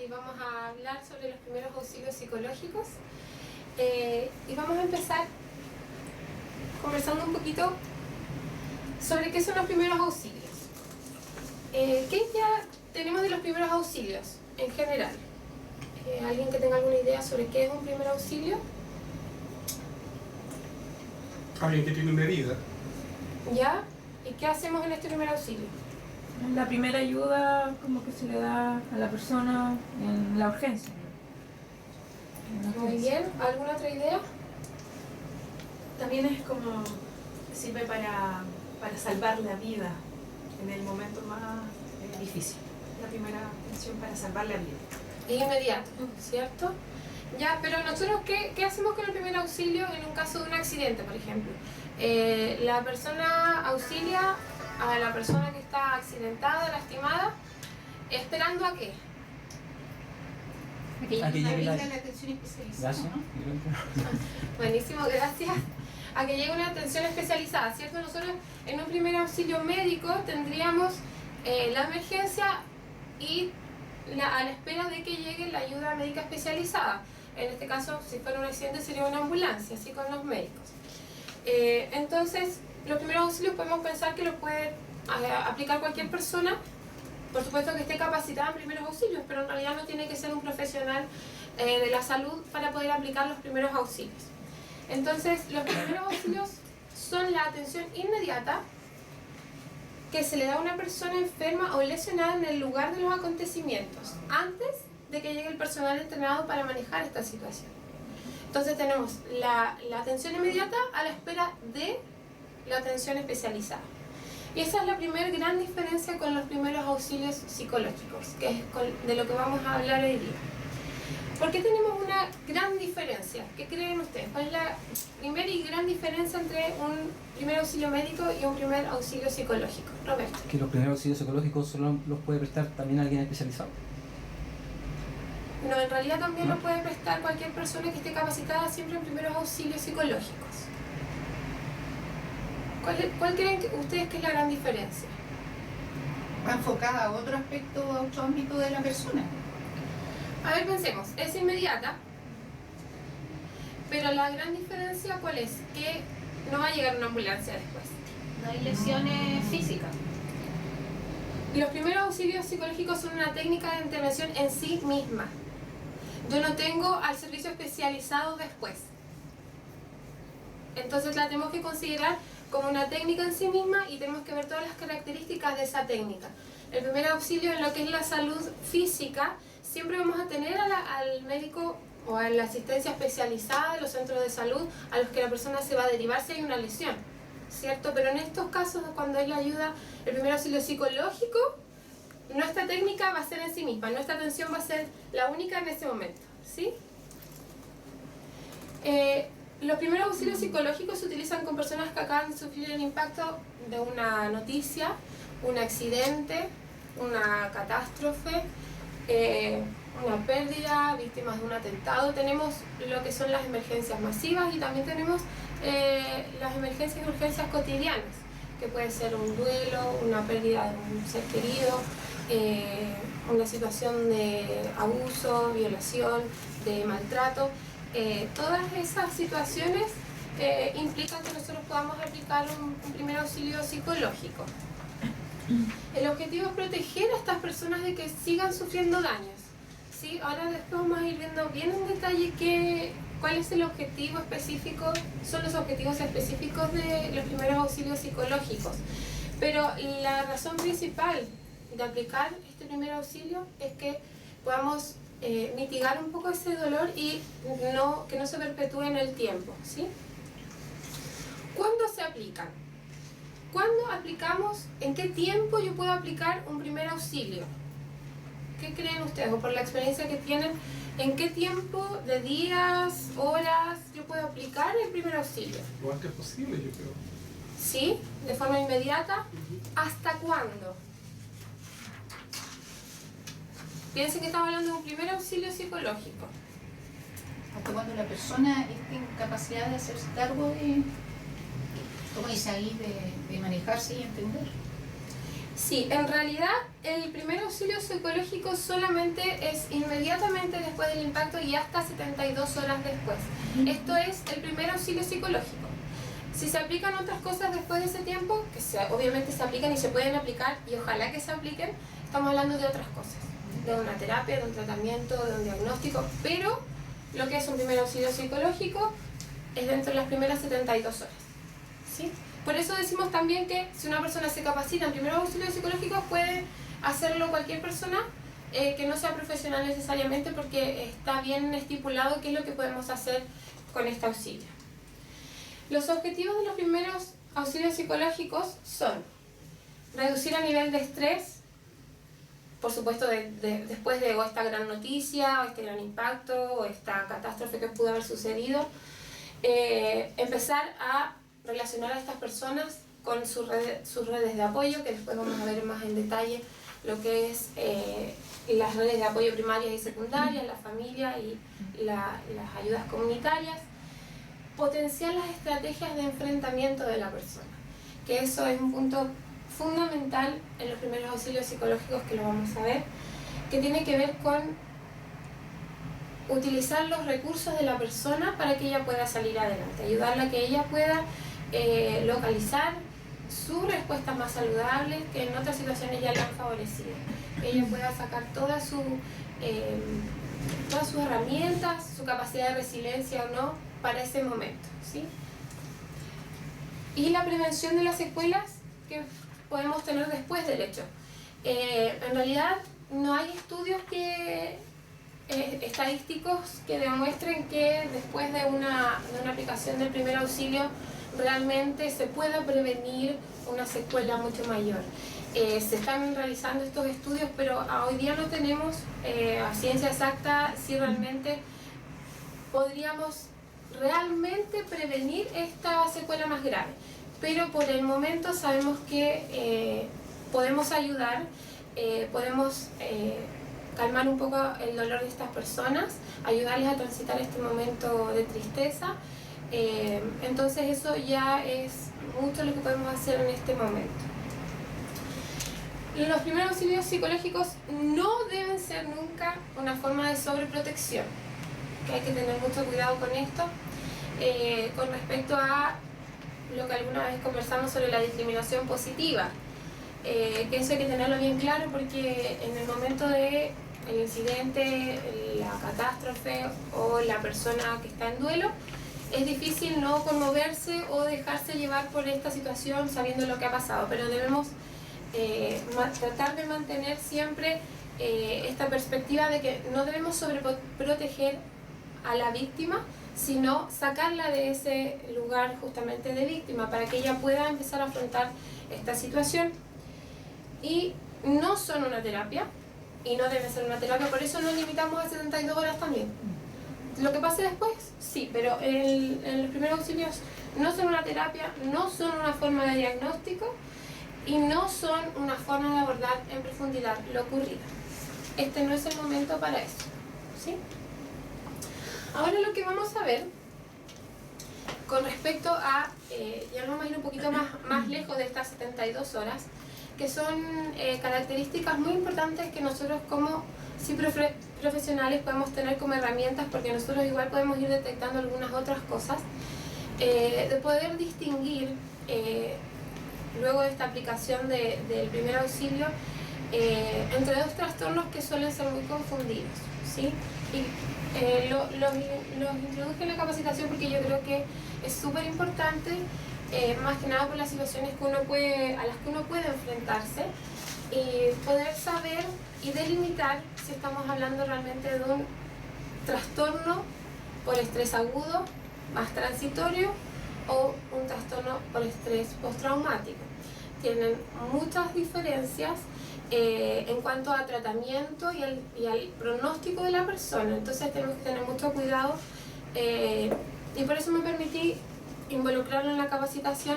y vamos a hablar sobre los primeros auxilios psicológicos. Y vamos a empezar conversando un poquito sobre qué son los primeros auxilios. ¿Qué ya tenemos de los primeros auxilios en general? ¿Alguien que tenga alguna idea sobre qué es un primer auxilio? Alguien que tiene una herida. ¿Ya? ¿Y qué hacemos en este primer auxilio? La primera ayuda como que se le da a la persona en la urgencia. Muy bien. ¿Alguna otra idea? También es como, sirve para salvar la vida en el momento más difícil. La primera atención para salvar la vida. Es inmediato, ¿cierto? Ya, pero nosotros, ¿qué hacemos con el primer auxilio en un caso de un accidente, por ejemplo? La persona auxilia a la persona que está accidentada, lastimada, ¿esperando a qué? A que llegue la atención especializada. Gracias. Buenísimo, gracias. A que llegue una atención especializada, ¿cierto? Nosotros en un primer auxilio médico tendríamos la emergencia y a la espera de que llegue la ayuda médica especializada. En este caso, si fuera un accidente, sería una ambulancia, así con los médicos. Entonces, los primeros auxilios podemos pensar que los puede aplicar cualquier persona, por supuesto que esté capacitada en primeros auxilios, pero en realidad no tiene que ser un profesional de la salud para poder aplicar los primeros auxilios. Entonces, los primeros auxilios son la atención inmediata que se le da a una persona enferma o lesionada en el lugar de los acontecimientos, antes de que llegue el personal entrenado para manejar esta situación. Entonces tenemos la atención inmediata a la espera de la atención especializada. Y esa es la primera gran diferencia con los primeros auxilios psicológicos, que es de lo que vamos a hablar hoy día. ¿Por qué tenemos una gran diferencia? ¿Qué creen ustedes? ¿Cuál es la primera y gran diferencia entre un primer auxilio médico y un primer auxilio psicológico? Roberto. Que los primeros auxilios psicológicos solo los puede prestar también alguien especializado. No, en realidad también ¿No? lo puede prestar cualquier persona que esté capacitada siempre en primeros auxilios psicológicos. ¿Cuál creen ustedes que es la gran diferencia? Va enfocada a otro aspecto, a otro ámbito de la persona. A ver, pensemos, es inmediata, pero la gran diferencia ¿cuál es? Que no va a llegar una ambulancia después. No hay lesiones físicas. Los primeros auxilios psicológicos son una técnica de intervención en sí misma. Yo no tengo al servicio especializado después. Entonces la tenemos que considerar como una técnica en sí misma y tenemos que ver todas las características de esa técnica. El primer auxilio en lo que es la salud física, siempre vamos a tener al médico o a la asistencia especializada de los centros de salud a los que la persona se va a derivar si hay una lesión, ¿cierto? Pero en estos casos, cuando es la ayuda, el primer auxilio psicológico, nuestra técnica va a ser en sí misma, nuestra atención va a ser la única en ese momento, ¿sí? Los primeros auxilios psicológicos se utilizan con personas que acaban de sufrir el impacto de una noticia, un accidente, una catástrofe, una pérdida, víctimas de un atentado. Tenemos lo que son las emergencias masivas y también tenemos las emergencias y urgencias cotidianas, que puede ser un duelo, una pérdida de un ser querido, una situación de abuso, violación, de maltrato. Todas esas situaciones implican que nosotros podamos aplicar un primer auxilio psicológico. El objetivo es proteger a estas personas de que sigan sufriendo daños, ¿sí? Ahora después vamos a ir viendo bien en detalle cuál es el objetivo específico, son los objetivos específicos de los primeros auxilios psicológicos. Pero la razón principal de aplicar este primer auxilio es que podamos mitigar un poco ese dolor y que no se perpetúe en el tiempo, ¿sí? ¿Cuándo se aplican? ¿Cuándo aplicamos? ¿En qué tiempo yo puedo aplicar un primer auxilio? ¿Qué creen ustedes? O por la experiencia que tienen, ¿en qué tiempo de días, horas yo puedo aplicar el primer auxilio? Lo antes posible, yo creo. ¿Sí? ¿De forma inmediata? ¿Hasta cuándo? Piensen que estamos hablando de un primer auxilio psicológico. Hasta cuando la persona esté en capacidad de hacerse cargo de, como dice ahí, de manejarse y entender. Sí, en realidad el primer auxilio psicológico solamente es inmediatamente después del impacto y hasta 72 horas después. Esto es el primer auxilio psicológico. Si se aplican otras cosas después de ese tiempo, obviamente se aplican y se pueden aplicar y ojalá que se apliquen, estamos hablando de otras cosas, de una terapia, de un tratamiento, de un diagnóstico, pero lo que es un primer auxilio psicológico es dentro de las primeras 72 horas. ¿Sí? Por eso decimos también que si una persona se capacita en primeros auxilios psicológicos puede hacerlo cualquier persona que no sea profesional necesariamente, porque está bien estipulado qué es lo que podemos hacer con este auxilio. Los objetivos de los primeros auxilios psicológicos son reducir el nivel de estrés, por supuesto después de o esta gran noticia, o este gran impacto, o esta catástrofe que pudo haber sucedido, empezar a relacionar a estas personas con sus redes de apoyo, que después vamos a ver más en detalle lo que es las redes de apoyo primarias y secundarias, la familia y las ayudas comunitarias. Potenciar las estrategias de enfrentamiento de la persona, que eso es un punto fundamental en los primeros auxilios psicológicos, que lo vamos a ver, que tiene que ver con utilizar los recursos de la persona para que ella pueda salir adelante, ayudarla a que ella pueda localizar sus respuestas más saludables que en otras situaciones ya le han favorecido, que ella pueda sacar todas sus herramientas, su capacidad de resiliencia o no para ese momento, ¿sí? Y la prevención de las secuelas que podemos tener después del hecho. En realidad no hay estudios estadísticos que demuestren que después de una aplicación del primer auxilio realmente se pueda prevenir una secuela mucho mayor. Se están realizando estos estudios, pero hoy día no tenemos a ciencia exacta si realmente podríamos realmente prevenir esta secuela más grave. Pero por el momento sabemos que podemos ayudar, podemos calmar un poco el dolor de estas personas, ayudarles a transitar este momento de tristeza. Entonces eso ya es mucho lo que podemos hacer en este momento. Los primeros auxilios psicológicos no deben ser nunca una forma de sobreprotección, que hay que tener mucho cuidado con esto. Con respecto a lo que alguna vez conversamos sobre la discriminación positiva, que eso hay que tenerlo bien claro, porque en el momento del incidente, la catástrofe o la persona que está en duelo, es difícil no conmoverse o dejarse llevar por esta situación sabiendo lo que ha pasado, pero debemos tratar de mantener siempre esta perspectiva de que no debemos sobreproteger a la víctima, sino sacarla de ese lugar justamente de víctima para que ella pueda empezar a afrontar esta situación. Y no son una terapia y no deben ser una terapia, por eso nos limitamos a 72 horas también. Lo que pase después, sí, pero en los primeros auxilios no son una terapia, no son una forma de diagnóstico y no son una forma de abordar en profundidad lo ocurrido. Este no es el momento para eso, ¿sí? Ahora lo que vamos a ver con respecto a, ya nos vamos a ir un poquito más lejos de estas 72 horas, que son características muy importantes que nosotros como profesionales podemos tener como herramientas, porque nosotros igual podemos ir detectando algunas otras cosas, de poder distinguir luego de esta aplicación del primer auxilio entre dos trastornos que suelen ser muy confundidos, ¿sí? Y los introduje en la capacitación porque yo creo que es súper importante, más que nada por las situaciones que a las que uno puede enfrentarse, y poder saber y delimitar si estamos hablando realmente de un trastorno por estrés agudo más transitorio o un trastorno por estrés postraumático. Tienen muchas diferencias en cuanto a tratamiento y al pronóstico de la persona, entonces tenemos que tener mucho cuidado, y por eso me permití involucrarlo en la capacitación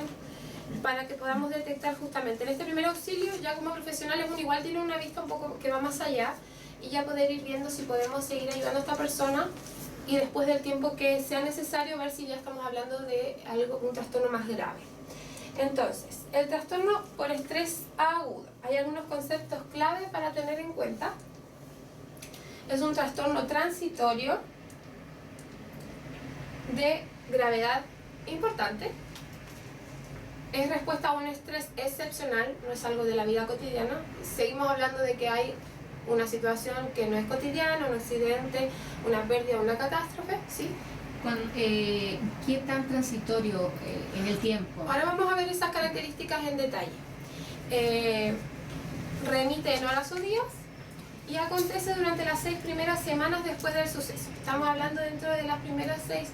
para que podamos detectar justamente en este primer auxilio, ya como profesionales uno igual tiene una vista un poco que va más allá y ya poder ir viendo si podemos seguir ayudando a esta persona, y después del tiempo que sea necesario ver si ya estamos hablando de un trastorno más grave. Entonces, el trastorno por estrés agudo. Hay algunos conceptos clave para tener en cuenta. Es un trastorno transitorio de gravedad importante. Es respuesta a un estrés excepcional, no es algo de la vida cotidiana. Seguimos hablando de que hay una situación que no es cotidiana, un accidente, una pérdida, una catástrofe, ¿sí? ¿Qué tan transitorio en el tiempo? Ahora vamos a ver esas características en detalle. Remite en horas o días y acontece durante las 6 primeras semanas después del suceso. Estamos hablando dentro de las primeras 6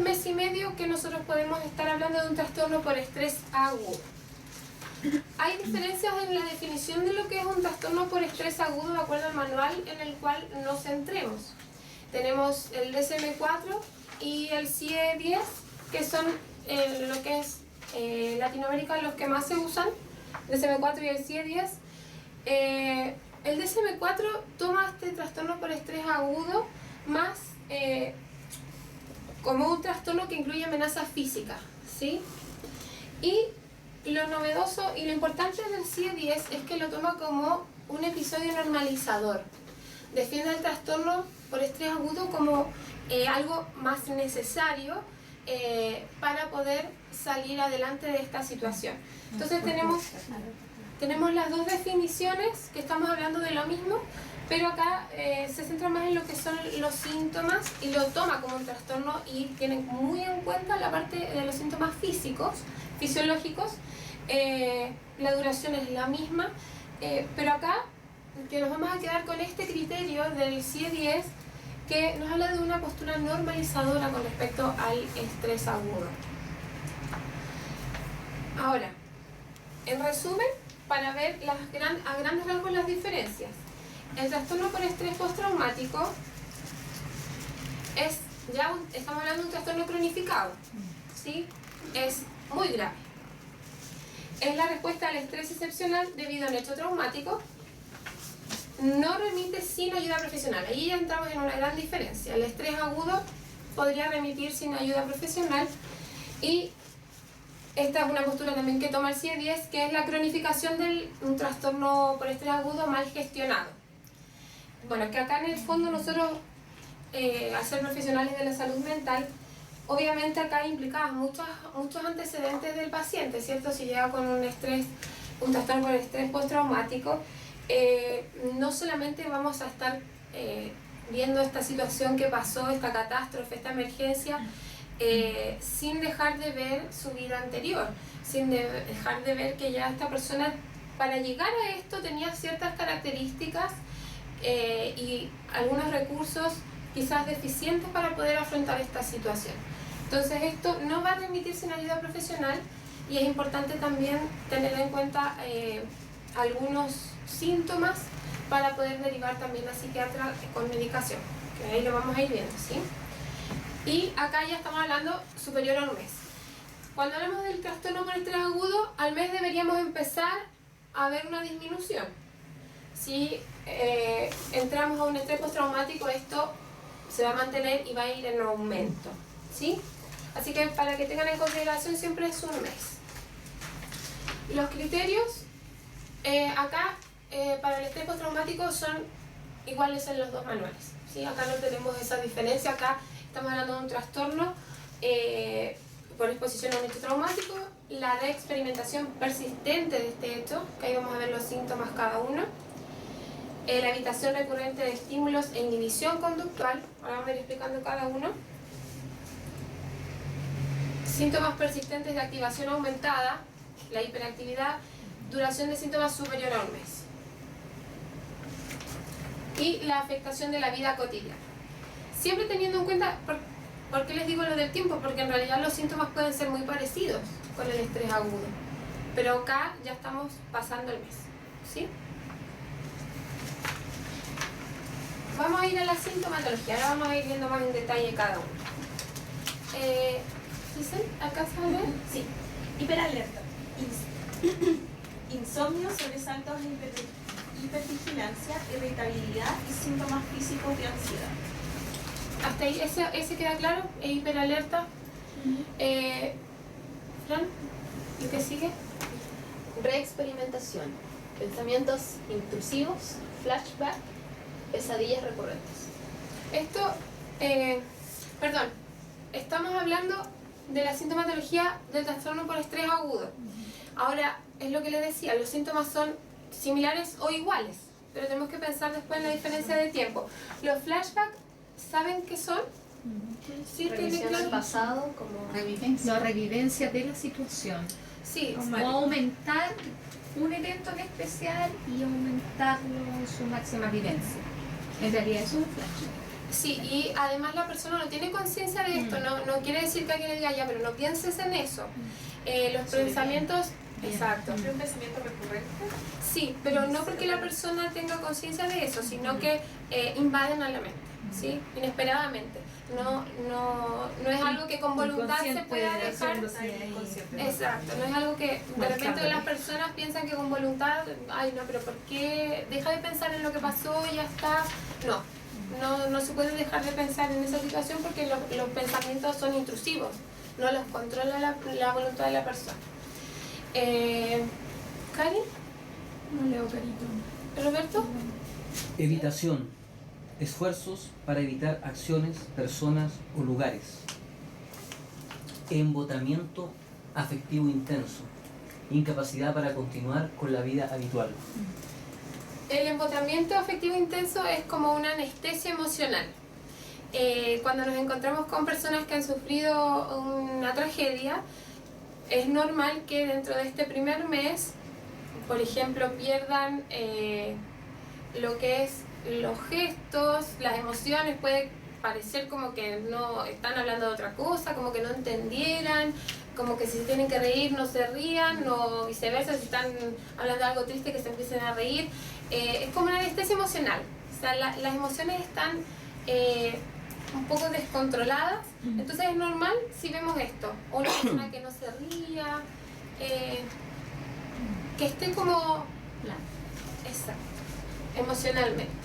mes y medio que nosotros podemos estar hablando de un trastorno por estrés agudo. Hay diferencias en la definición de lo que es un trastorno por estrés agudo de acuerdo al manual en el cual nos centremos. Tenemos el DSM-4 y el CIE-10, que son lo que es Latinoamérica los que más se usan, DSM-4 y el CIE-10. El DSM-4 toma este trastorno por estrés agudo más como un trastorno que incluye amenazas físicas, ¿sí? Y lo novedoso y lo importante del CIE-10 es que lo toma como un episodio normalizador. Defiende el trastorno por estrés agudo como algo más necesario para poder salir adelante de esta situación. Entonces tenemos las dos definiciones que estamos hablando de lo mismo, pero acá se centra más en lo que son los síntomas y lo toma como un trastorno y tiene muy en cuenta la parte de los síntomas físicos, fisiológicos. La duración es la misma, pero acá que nos vamos a quedar con este criterio del CIE-10 que nos habla de una postura normalizadora con respecto al estrés agudo. Ahora, en resumen, para ver a grandes rasgos las diferencias. El trastorno por estrés postraumático estamos hablando de un trastorno cronificado, ¿sí? Es muy grave. Es la respuesta al estrés excepcional debido a un hecho traumático. No remite sin ayuda profesional. Ahí ya entramos en una gran diferencia. El estrés agudo podría remitir sin ayuda profesional y esta es una postura también que toma el CIE-10, que es la cronificación de un trastorno por estrés agudo mal gestionado. Bueno, que acá en el fondo nosotros, al ser profesionales de la salud mental, obviamente acá hay implicadas muchos antecedentes del paciente, ¿cierto? Si llega con un trastorno por estrés postraumático, no solamente vamos a estar viendo esta situación que pasó, esta catástrofe, esta emergencia, sin dejar de ver su vida anterior, sin dejar de ver que ya esta persona, para llegar a esto, tenía ciertas características y algunos recursos quizás deficientes para poder afrontar esta situación. Entonces esto no va a remitir sin ayuda profesional y es importante también tener en cuenta algunos síntomas para poder derivar también a psiquiatra con medicación, que ahí lo vamos a ir viendo, ¿sí? Y acá ya estamos hablando superior a un mes. Cuando hablamos del trastorno por estrés agudo, al mes deberíamos empezar a ver una disminución. Si entramos a un estrés postraumático, esto se va a mantener y va a ir en aumento, ¿sí? Así que para que tengan en consideración siempre es un mes. Los criterios acá para el estrés postraumático son iguales en los dos manuales, ¿sí? Acá no tenemos esa diferencia, acá estamos hablando de un trastorno por exposición a un hecho traumático, la reexperimentación persistente de este hecho, que ahí vamos a ver los síntomas cada uno, la evitación recurrente de estímulos e inhibición conductual, ahora vamos a ir explicando cada uno, síntomas persistentes de activación aumentada, la hiperactividad, duración de síntomas superior a un mes, y la afectación de la vida cotidiana. Siempre teniendo en cuenta, ¿por qué les digo lo del tiempo? Porque en realidad los síntomas pueden ser muy parecidos con el estrés agudo, pero acá ya estamos pasando el mes, ¿sí? Vamos a ir a la sintomatología, ahora vamos a ir viendo más en detalle cada uno. ¿Giselle, alcanzas a ver? Sí. Hiperalerta. Insomnio, sobresaltos, hipervigilancia, irritabilidad y síntomas físicos de ansiedad. Hasta ahí, ese queda claro, es hiperalerta. Fran, ¿Y qué sigue? Reexperimentación, pensamientos intrusivos, flashback, pesadillas recurrentes. Esto, perdón, estamos hablando de la sintomatología del trastorno por estrés agudo. Ahora, es lo que les decía, los síntomas son similares o iguales, pero tenemos que pensar después en la diferencia de tiempo. Los flashbacks, ¿saben qué son? Sí, Revisión al pasado, como Revivencia. La revivencia de la situación. Sí, O aumentar un evento en especial y aumentarlo en su máxima vivencia. En realidad eso es un flashback. sí, y además la persona no tiene conciencia de esto, no quiere decir que alguien le diga ya, pero no pienses en eso. Los pensamientos, exacto. ¿Es un pensamiento recurrente? Sí, pero no porque la persona tenga conciencia de eso, sino que invaden a la mente, ¿sí? Inesperadamente. No es algo que con voluntad se Inconsciente, pueda dejar. haciéndose ahí. Inconsciente. Exacto, no es algo que de repente las personas piensan que con voluntad, ay no, pero ¿por qué? Deja de pensar en lo que pasó y ya está. No se puede dejar de pensar en esa situación porque los pensamientos son intrusivos, no los controla la voluntad de la persona. ¿Cari? No leo carito. ¿Roberto? Evitación. Esfuerzos para evitar acciones, personas o lugares. Embotamiento afectivo intenso. Incapacidad para continuar con la vida habitual. El embotamiento afectivo intenso es como una anestesia emocional. Cuando nos encontramos con personas que han sufrido una tragedia, es normal que dentro de este primer mes, por ejemplo, pierdan lo que es los gestos, las emociones. Puede parecer como que no están hablando de otra cosa, como que no entendieran, como que si se tienen que reír no se rían, o viceversa, si están hablando de algo triste que se empiecen a reír. Es como una anestesia emocional. O sea, las emociones están un poco descontroladas, entonces es normal si vemos esto. O una persona que no se ría, que esté como... Exacto, emocionalmente.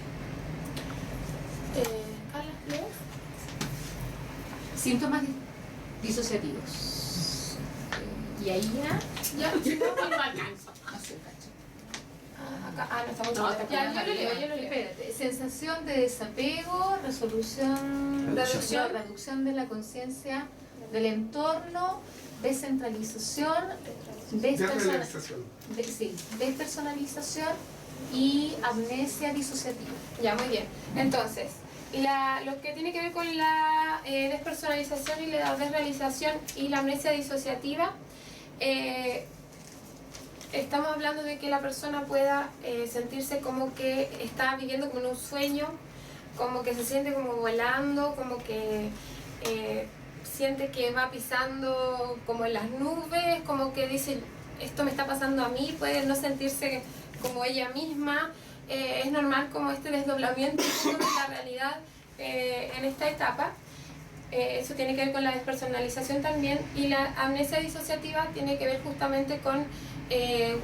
Carla, ¿lees? Síntomas disociativos. Y ahí ya Ya, no alcanzo. no sé, cacho. Acá, no estamos No, ya, yo lo leo. Espérate. Sensación de desapego, reducción de la conciencia del entorno, descentralización, Desrealización. despersonalización y amnesia disociativa. Ya, muy bien. Entonces, lo que tiene que ver con la despersonalización y la desrealización y la amnesia disociativa, estamos hablando de que la persona pueda sentirse como que está viviendo como en un sueño, como que se siente como volando, como que siente que va pisando como en las nubes, como que dice, esto me está pasando a mí, puede no sentirse como ella misma. Es normal como este desdoblamiento de la realidad en esta etapa. Eso tiene que ver con la despersonalización también, y la amnesia disociativa tiene que ver justamente con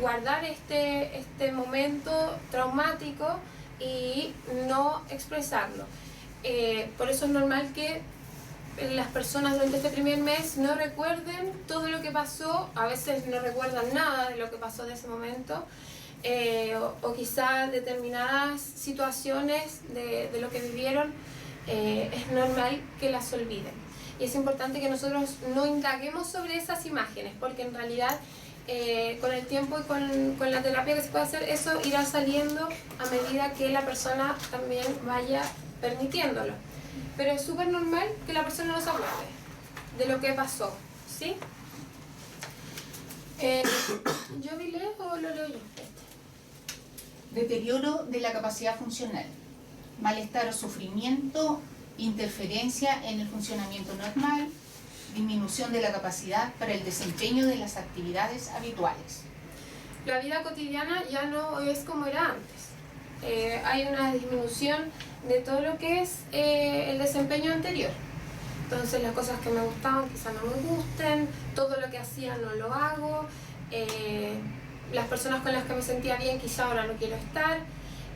guardar este momento traumático y no expresarlo. Por eso es normal que las personas durante este primer mes no recuerden todo lo que pasó, a veces no recuerdan nada de lo que pasó de ese momento, o quizás determinadas situaciones de lo que vivieron, es normal que las olviden. Y es importante que nosotros no indaguemos sobre esas imágenes, porque en realidad con el tiempo y con la terapia que se puede hacer, eso irá saliendo a medida que la persona también vaya permitiéndolo. Pero es súper normal que la persona no se acuerde de lo que pasó, ¿sí? ¿Yo vi leo o lo leo yo? Deterioro de la capacidad funcional, malestar o sufrimiento, interferencia en el funcionamiento normal, disminución de la capacidad para el desempeño de las actividades habituales. La vida cotidiana ya no es como era antes. Hay una disminución de todo lo que es el desempeño anterior. Entonces las cosas que me gustaban quizás no me gusten, todo lo que hacía no lo hago, las personas con las que me sentía bien quizá ahora no quiero estar.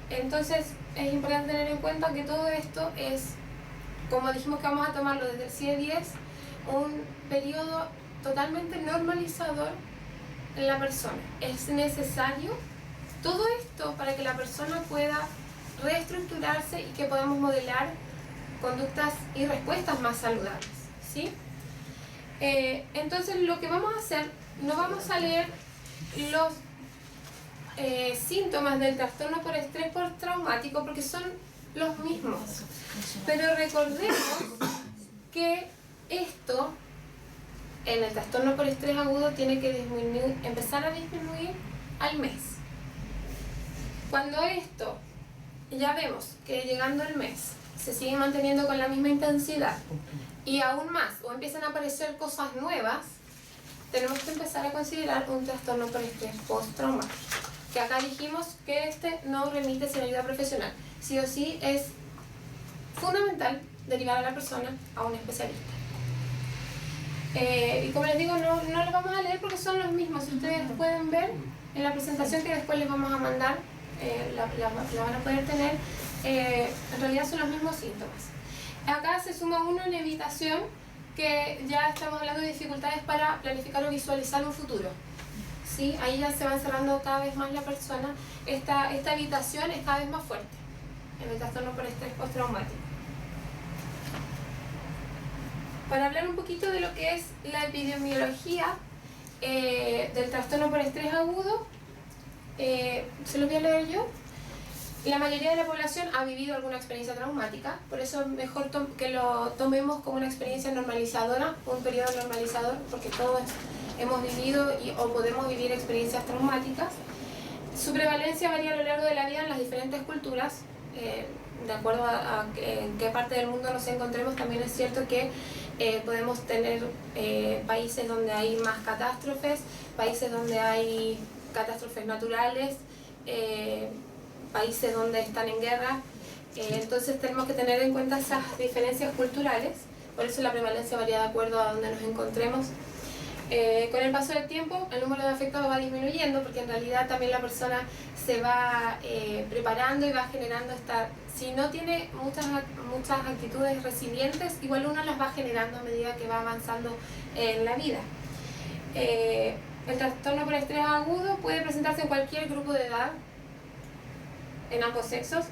Entonces es importante tener en cuenta que todo esto es, como dijimos que vamos a tomarlo desde el CIE-10, un periodo totalmente normalizador en la persona. Es necesario todo esto para que la persona pueda reestructurarse y que podamos modelar conductas y respuestas más saludables, ¿sí? Entonces lo que vamos a hacer, no vamos a leer los síntomas del trastorno por estrés postraumático porque son los mismos, pero recordemos que esto en el trastorno por estrés agudo tiene que empezar a disminuir al mes. Cuando esto ya vemos que llegando el mes se sigue manteniendo con la misma intensidad y aún más, o empiezan a aparecer cosas nuevas, tenemos que empezar a considerar un trastorno por estrés postraumático. Que acá dijimos que este no remite sin ayuda profesional. Sí o sí es fundamental derivar a la persona a un especialista. Y como les digo, no los vamos a leer porque son los mismos. Si ustedes pueden ver en la presentación que después les vamos a mandar, la van a poder tener, en realidad son los mismos síntomas. Acá se suma uno en evitación, que ya estamos hablando de dificultades para planificar o visualizar un futuro. ¿Sí? Ahí ya se va encerrando cada vez más la persona. Esta evitación es cada vez más fuerte en el trastorno por estrés postraumático. Para hablar un poquito de lo que es la epidemiología del trastorno por estrés agudo, se los voy a leer yo. La mayoría de la población ha vivido alguna experiencia traumática, por eso es mejor que lo tomemos como una experiencia normalizadora, un periodo normalizador, porque todos hemos vivido o podemos vivir experiencias traumáticas. Su prevalencia varía a lo largo de la vida en las diferentes culturas, de acuerdo a en qué parte del mundo nos encontremos. También es cierto que podemos tener países donde hay más catástrofes, países donde hay catástrofes naturales, países donde están en guerra, entonces tenemos que tener en cuenta esas diferencias culturales, por eso la prevalencia varía de acuerdo a donde nos encontremos. Con el paso del tiempo el número de afectados va disminuyendo porque en realidad también la persona se va preparando y va generando si no tiene muchas actitudes resilientes, igual uno las va generando a medida que va avanzando en la vida. El trastorno por estrés agudo puede presentarse en cualquier grupo de edad, en ambos sexos,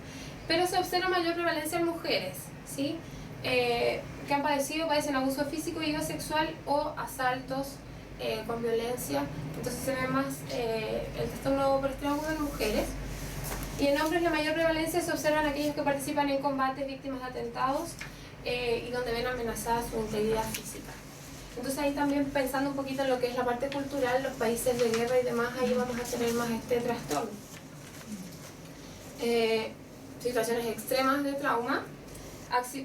pero se observa mayor prevalencia en mujeres, ¿sí? Que padecen abuso físico y o sexual o asaltos con violencia. Entonces se ve más el trastorno por estrés agudo en mujeres. Y en hombres la mayor prevalencia se observa en aquellos que participan en combates, víctimas de atentados y donde ven amenazada su integridad física. Entonces ahí también pensando un poquito en lo que es la parte cultural, los países de guerra y demás, ahí vamos a tener más este trastorno. Situaciones extremas de trauma,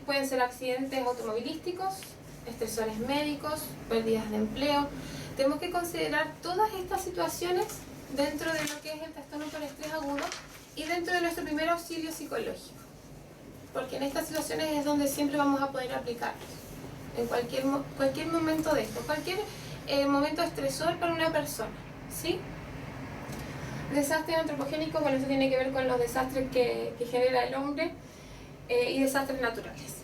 pueden ser accidentes automovilísticos, estresores médicos, pérdidas de empleo. Tenemos que considerar todas estas situaciones dentro de lo que es el trastorno por estrés agudo y dentro de nuestro primer auxilio psicológico, porque en estas situaciones es donde siempre vamos a poder aplicarlos, en cualquier momento de esto, cualquier momento estresor para una persona, ¿sí? Desastres antropogénicos, bueno, eso tiene que ver con los desastres que genera el hombre y desastres naturales.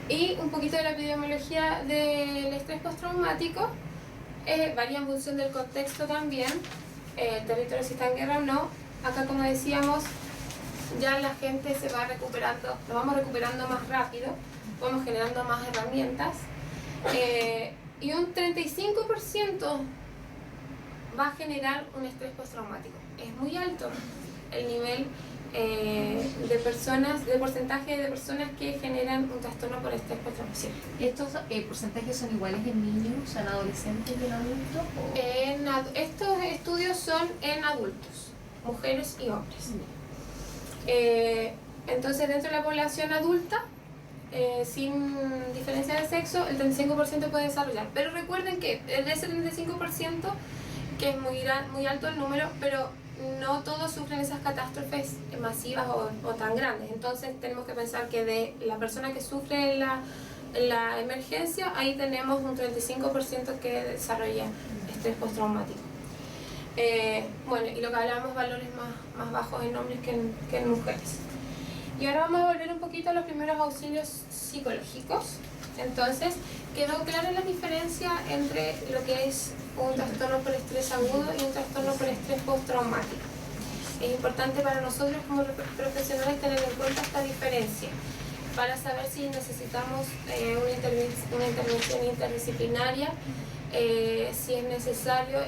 Y un poquito de la epidemiología del estrés postraumático, varía en función del contexto también, el territorio si está en guerra o no. Acá, como decíamos, ya la gente se va recuperando, lo vamos recuperando más rápido, vamos generando más herramientas, y un 35% va a generar un estrés postraumático. Es muy alto el nivel de porcentaje de personas que generan un trastorno por estrés postraumático. ¿Estos porcentajes son iguales en niños, en adolescentes y en adultos? Estos estudios son en adultos, mujeres y hombres. Entonces, dentro de la población adulta, sin diferencia de sexo, el 35% puede desarrollar. Pero recuerden que de ese 35%, que es muy alto el número, pero no todos sufren esas catástrofes masivas o tan grandes. Entonces tenemos que pensar que de la persona que sufre la emergencia, ahí tenemos un 35% que desarrolla estrés postraumático. Bueno, y lo que hablábamos, valores más bajos en hombres que en mujeres. Y ahora vamos a volver un poquito a los primeros auxilios psicológicos. Entonces, quedó clara la diferencia entre lo que es un trastorno por estrés agudo y un trastorno por estrés postraumático. Es importante para nosotros como profesionales tener en cuenta esta diferencia para saber si necesitamos una intervención interdisciplinaria, si es necesario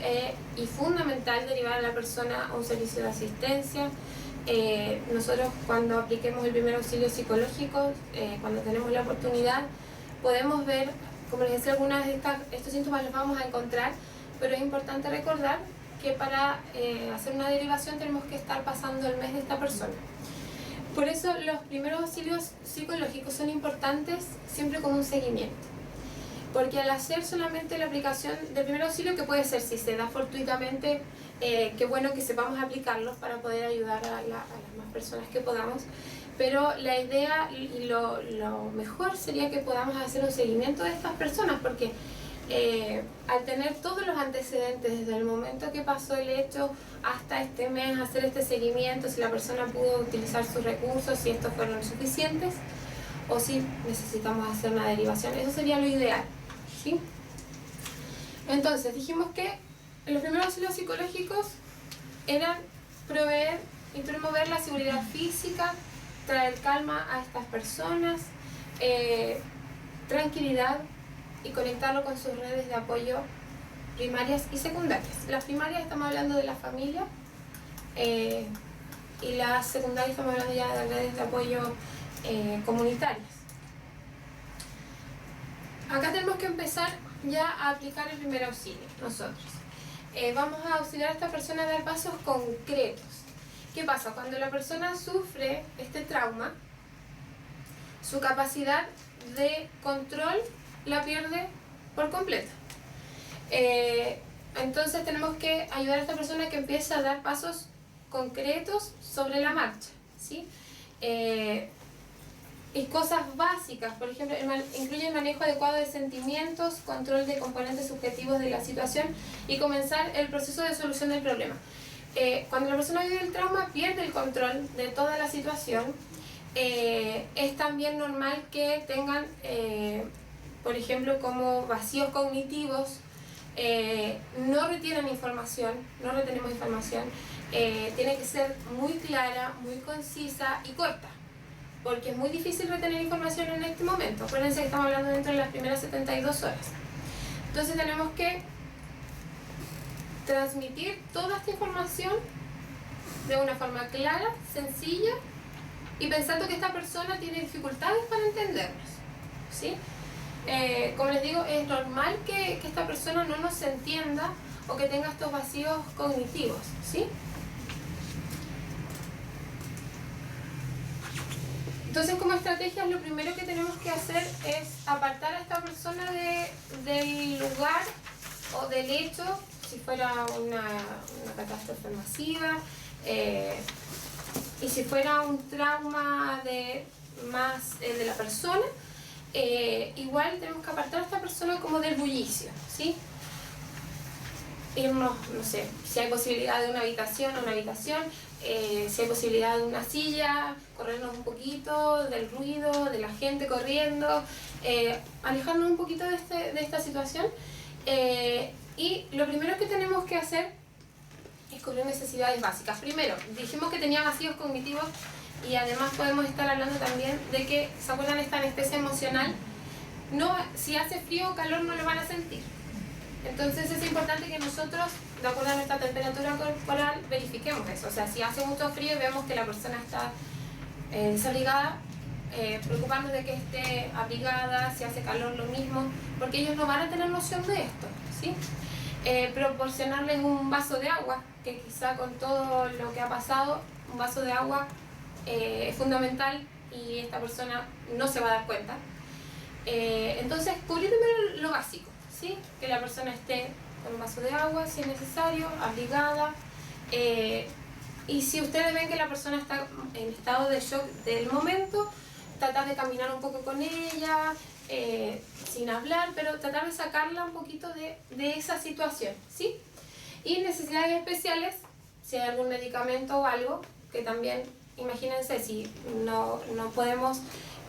y fundamental derivar a la persona a un servicio de asistencia. Nosotros cuando apliquemos el primer auxilio psicológico, cuando tenemos la oportunidad, podemos ver, como les decía, algunas de estos síntomas los vamos a encontrar, pero es importante recordar que para hacer una derivación tenemos que estar pasando el mes de esta persona. Por eso los primeros auxilios psicológicos son importantes siempre con un seguimiento. Porque al hacer solamente la aplicación del primer auxilio, que puede ser si se da fortuitamente, qué bueno que sepamos aplicarlos para poder ayudar a las más personas que podamos, pero la idea y lo mejor sería que podamos hacer un seguimiento de estas personas, porque al tener todos los antecedentes desde el momento que pasó el hecho hasta este mes, hacer este seguimiento, si la persona pudo utilizar sus recursos, si estos fueron suficientes o si necesitamos hacer una derivación, eso sería lo ideal, ¿sí? Entonces dijimos que los primeros auxilios psicológicos eran proveer y promover la seguridad física, traer calma a estas personas, tranquilidad y conectarlo con sus redes de apoyo primarias y secundarias. Las primarias estamos hablando de la familia y las secundarias estamos hablando ya de redes de apoyo comunitarias. Acá tenemos que empezar ya a aplicar el primer auxilio nosotros. Vamos a auxiliar a esta persona a dar pasos concretos. ¿Qué pasa? Cuando la persona sufre este trauma, su capacidad de control la pierde por completo. Entonces tenemos que ayudar a esta persona que empiece a dar pasos concretos sobre la marcha, ¿sí? Y cosas básicas, por ejemplo, incluye el manejo adecuado de sentimientos, control de componentes subjetivos de la situación y comenzar el proceso de solución del problema. Cuando la persona vive el trauma, pierde el control de toda la situación. Es también normal que tengan, por ejemplo, como vacíos cognitivos, no retienen información, no retenemos información, tiene que ser muy clara, muy concisa y corta, porque es muy difícil retener información en este momento. Acuérdense que estamos hablando dentro de las primeras 72 horas. Entonces tenemos que transmitir toda esta información de una forma clara, sencilla y pensando que esta persona tiene dificultades para entendernos, ¿sí? Como les digo, es normal que esta persona no nos entienda o que tenga estos vacíos cognitivos, ¿sí? Entonces, como estrategia, lo primero que tenemos que hacer es apartar a esta persona del lugar o del hecho, si fuera una catástrofe masiva, y si fuera un trauma de la persona, igual tenemos que apartar a esta persona como del bullicio, ¿sí? Irnos, no sé, si hay posibilidad de una habitación, si hay posibilidad de una silla, corrernos un poquito del ruido, de la gente corriendo, alejarnos un poquito de esta situación. Y lo primero que tenemos que hacer es cubrir necesidades básicas. Primero, dijimos que tenía vacíos cognitivos y además podemos estar hablando también de que, ¿se acuerdan esta anestesia emocional? No, si hace frío o calor no lo van a sentir. Entonces es importante que nosotros, de acuerdo a nuestra temperatura corporal, verifiquemos eso. O sea, si hace mucho frío y vemos que la persona está desabrigada, preocuparnos de que esté abrigada, si hace calor lo mismo, porque ellos no van a tener noción de esto, ¿sí? Proporcionarles un vaso de agua, que quizá con todo lo que ha pasado, un vaso de agua es fundamental y esta persona no se va a dar cuenta. Entonces, cubrir primero lo básico, ¿sí? Que la persona esté con un vaso de agua, si es necesario, abrigada. Y si ustedes ven que la persona está en estado de shock del momento, tratar de caminar un poco con ella, sin hablar, pero tratar de sacarla un poquito de esa situación, ¿sí? Y necesidades especiales, si hay algún medicamento o algo, que también, imagínense, si no podemos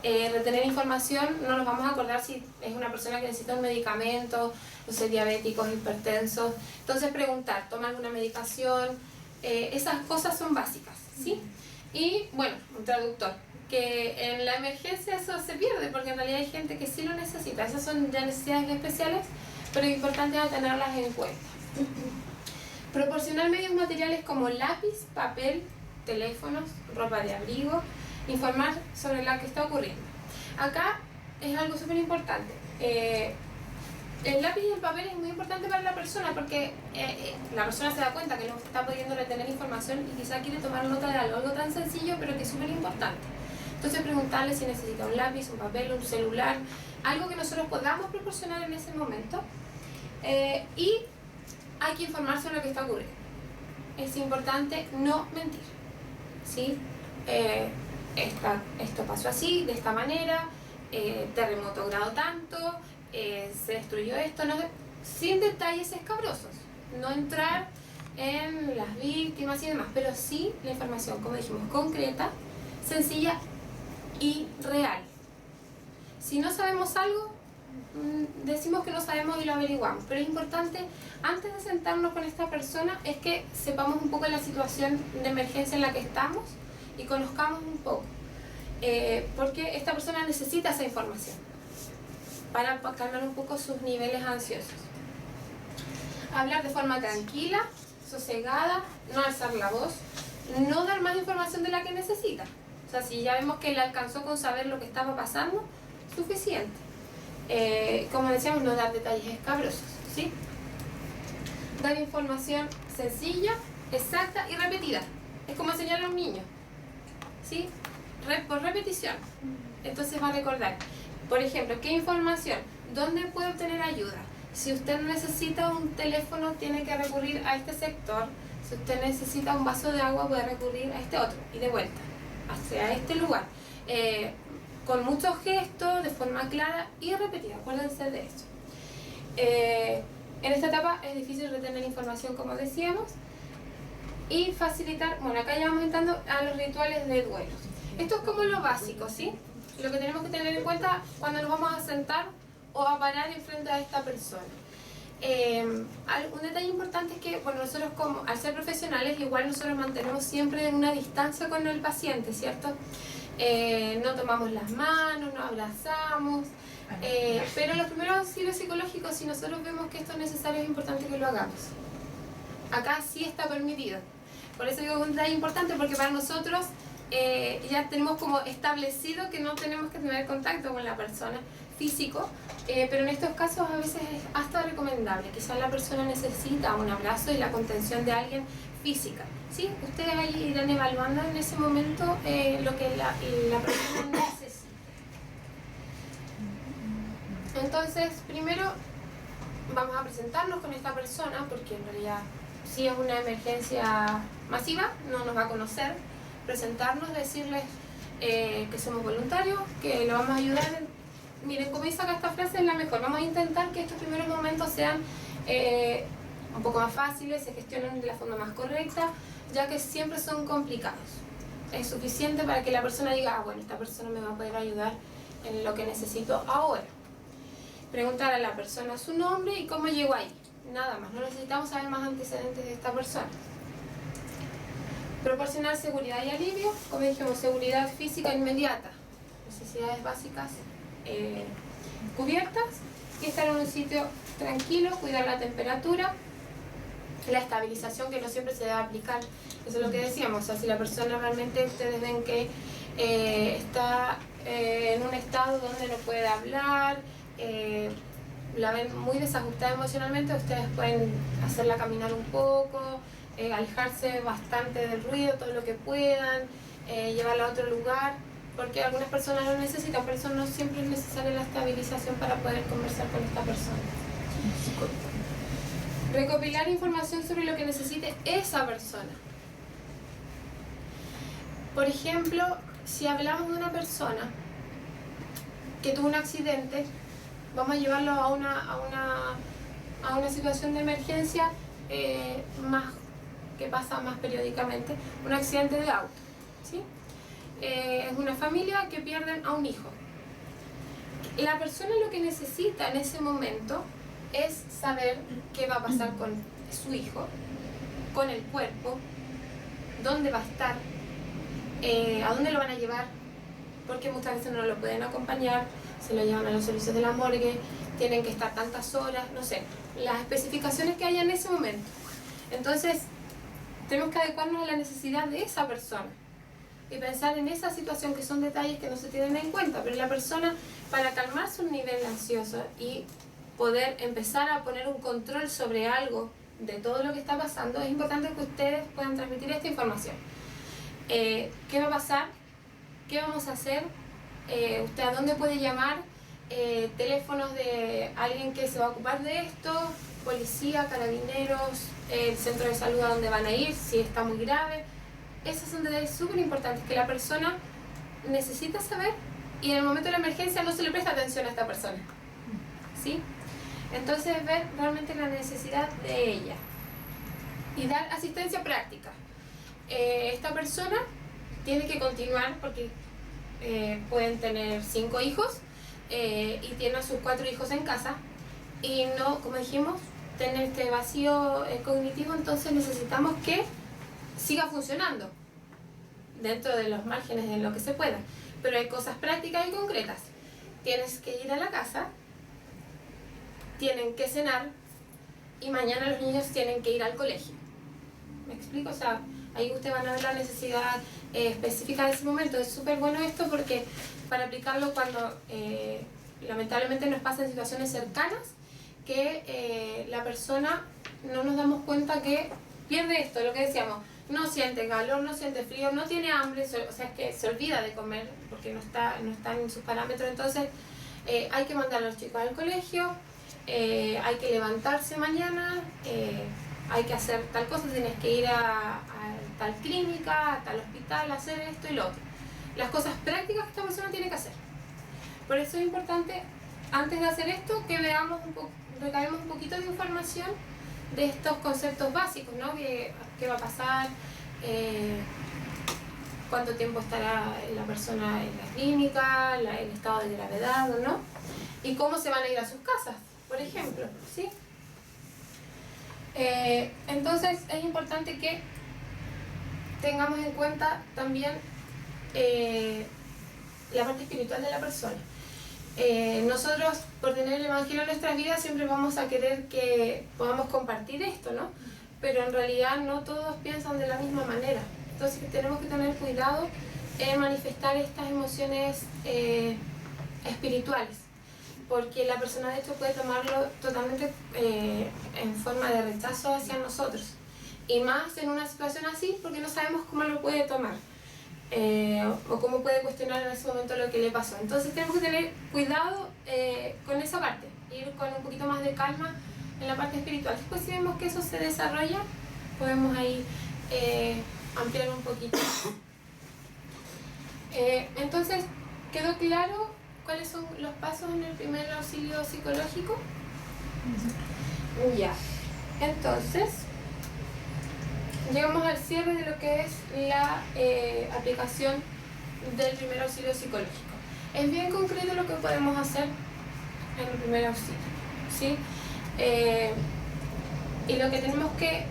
retener información, no nos vamos a acordar si es una persona que necesita un medicamento, no sé, diabéticos, hipertensos. Entonces preguntar, ¿toma alguna medicación? Esas cosas son básicas, ¿sí? Y bueno, un traductor, que en la emergencia eso se pierde porque en realidad hay gente que sí lo necesita. Esas son ya necesidades especiales, pero es importante tenerlas en cuenta. Proporcionar medios materiales como lápiz, papel, teléfonos, ropa de abrigo, informar sobre lo que está ocurriendo. Acá es algo súper importante. El lápiz y el papel es muy importante para la persona porque la persona se da cuenta que no está pudiendo retener información y quizá quiere tomar nota de algo tan sencillo pero que es súper importante. Entonces preguntarle si necesita un lápiz, un papel, un celular, algo que nosotros podamos proporcionar en ese momento. Y hay que informar sobre lo que está ocurriendo. Es importante no mentir, ¿sí? Esto pasó así, de esta manera, terremoto grado tanto, se destruyó esto, no, sin detalles escabrosos, no entrar en las víctimas y demás, pero sí la información, como dijimos, concreta, sencilla y real. Si no sabemos algo, decimos que no sabemos y lo averiguamos, pero es importante, antes de sentarnos con esta persona, es que sepamos un poco la situación de emergencia en la que estamos y conozcamos un poco, porque esta persona necesita esa información para calmar un poco sus niveles ansiosos. Hablar de forma tranquila, sosegada, no alzar la voz, no dar más información de la que necesita. O sea, si ya vemos que él alcanzó con saber lo que estaba pasando, suficiente. Como decíamos, no dar detalles escabrosos, ¿sí? Dar información sencilla, exacta y repetida. Es como enseñarle a un niño, ¿sí? Por repetición. Entonces va a recordar. Por ejemplo, ¿qué información? ¿Dónde puede obtener ayuda? Si usted necesita un teléfono, tiene que recurrir a este sector. Si usted necesita un vaso de agua, puede recurrir a este otro. Y de vuelta, hacia este lugar. Con muchos gestos, de forma clara y repetida. Acuérdense de eso. En esta etapa es difícil retener información, como decíamos. Y facilitar, bueno, acá ya vamos entrando a los rituales de duelo. Esto es como lo básico, ¿sí? Lo que tenemos que tener en cuenta cuando nos vamos a sentar o a parar enfrente a esta persona. Un detalle importante es que, bueno, nosotros al ser profesionales, igual nosotros mantenemos siempre una distancia con el paciente, ¿cierto? No tomamos las manos, no abrazamos, pero los primeros auxilios psicológicos, si nosotros vemos que esto es necesario, es importante que lo hagamos. Acá sí está permitido. Por eso digo que es un detalle importante, porque para nosotros ya tenemos como establecido que no tenemos que tener contacto con la persona físico, pero en estos casos a veces es hasta recomendable. Quizás la persona necesita un abrazo y la contención de alguien física. ¿Sí? Ustedes ahí irán evaluando en ese momento lo que la persona necesita. Entonces, primero vamos a presentarnos con esta persona, porque en realidad si es una emergencia masiva, no nos va a conocer. Presentarnos, decirles que somos voluntarios, que lo vamos a ayudar. Miren, como dice acá esta frase, es la mejor. Vamos a intentar que estos primeros momentos sean un poco más fáciles, se gestionen de la forma más correcta, ya que siempre son complicados. Es suficiente para que la persona diga, bueno, esta persona me va a poder ayudar en lo que necesito ahora. Preguntar a la persona su nombre y cómo llegó ahí. Nada más, no necesitamos saber más antecedentes de esta persona. Proporcionar seguridad y alivio, como dijimos, seguridad física inmediata, necesidades básicas cubiertas, y estar en un sitio tranquilo, cuidar la temperatura, la estabilización, que no siempre se debe aplicar. Eso es lo que decíamos, o sea, si la persona realmente ustedes ven que está en un estado donde no puede hablar, la ven muy desajustada emocionalmente, ustedes pueden hacerla caminar un poco, alejarse bastante del ruido, todo lo que puedan, llevarla a otro lugar, porque algunas personas lo necesitan, pero eso no siempre es necesaria la estabilización para poder conversar con esta persona. Recopilar información sobre lo que necesite esa persona. Por ejemplo, si hablamos de una persona que tuvo un accidente, vamos a llevarlo a una situación de emergencia que pasa más periódicamente, un accidente de auto, ¿sí? Es una familia que pierden a un hijo. La persona lo que necesita en ese momento es saber qué va a pasar con su hijo, con el cuerpo, dónde va a estar, a dónde lo van a llevar, porque muchas veces no lo pueden acompañar, se lo llevan a los servicios de la morgue, tienen que estar tantas horas, no sé, las especificaciones que haya en ese momento. Entonces, tenemos que adecuarnos a la necesidad de esa persona y pensar en esa situación, que son detalles que no se tienen en cuenta, pero la persona, para calmar su nivel ansioso y poder empezar a poner un control sobre algo de todo lo que está pasando, es importante que ustedes puedan transmitir esta información. ¿Qué va a pasar? ¿Qué vamos a hacer? ¿Usted a dónde puede llamar? Teléfonos de alguien que se va a ocupar de esto, policía, carabineros, el centro de salud a donde van a ir, si está muy grave. Esos son detalles súper importantes que la persona necesita saber, y en el momento de la emergencia no se le presta atención a esta persona, ¿sí? Entonces, ver realmente la necesidad de ella y dar asistencia práctica. Esta persona tiene que continuar porque pueden tener 5 hijos y tienen a sus 4 hijos en casa, y no, como dijimos, tener este vacío cognitivo. Entonces necesitamos que siga funcionando dentro de los márgenes de lo que se pueda, pero hay cosas prácticas y concretas. Tienes que ir a la casa, tienen que cenar, y mañana los niños tienen que ir al colegio. ¿Me explico? O sea, ahí ustedes van a ver la necesidad específica de ese momento. Es súper bueno esto porque para aplicarlo cuando lamentablemente nos pasa en situaciones cercanas, que la persona no nos damos cuenta que pierde esto, lo que decíamos, no siente calor, no siente frío, no tiene hambre, o sea, es que se olvida de comer porque no está en sus parámetros. Entonces hay que mandar a los chicos al colegio, hay que levantarse mañana, hay que hacer tal cosa, tienes que ir a tal clínica, a tal hospital, a hacer esto y lo otro. Las cosas prácticas que esta persona tiene que hacer. Por eso es importante, antes de hacer esto, que veamos recabemos un poquito de información de estos conceptos básicos, ¿no? ¿Qué va a pasar? ¿Cuánto tiempo estará la persona en la clínica? El estado de gravedad, ¿no? Y cómo se van a ir a sus casas, por ejemplo, ¿sí? Entonces es importante que tengamos en cuenta también la parte espiritual de la persona. Nosotros, por tener el Evangelio en nuestras vidas, siempre vamos a querer que podamos compartir esto, ¿no? Pero en realidad no todos piensan de la misma manera. Entonces tenemos que tener cuidado en manifestar estas emociones espirituales, porque la persona de hecho puede tomarlo totalmente en forma de rechazo hacia nosotros, y más en una situación así porque no sabemos cómo lo puede tomar. O cómo puede cuestionar en ese momento lo que le pasó. Entonces tenemos que tener cuidado con esa parte, ir con un poquito más de calma en la parte espiritual. Después, si vemos que eso se desarrolla, podemos ahí ampliar un poquito. Entonces, ¿quedó claro cuáles son los pasos en el primer auxilio psicológico? Ya. Entonces, llegamos al cierre de lo que es la aplicación del primer auxilio psicológico. Es bien concreto lo que podemos hacer en el primer auxilio, ¿sí? Y lo que tenemos que,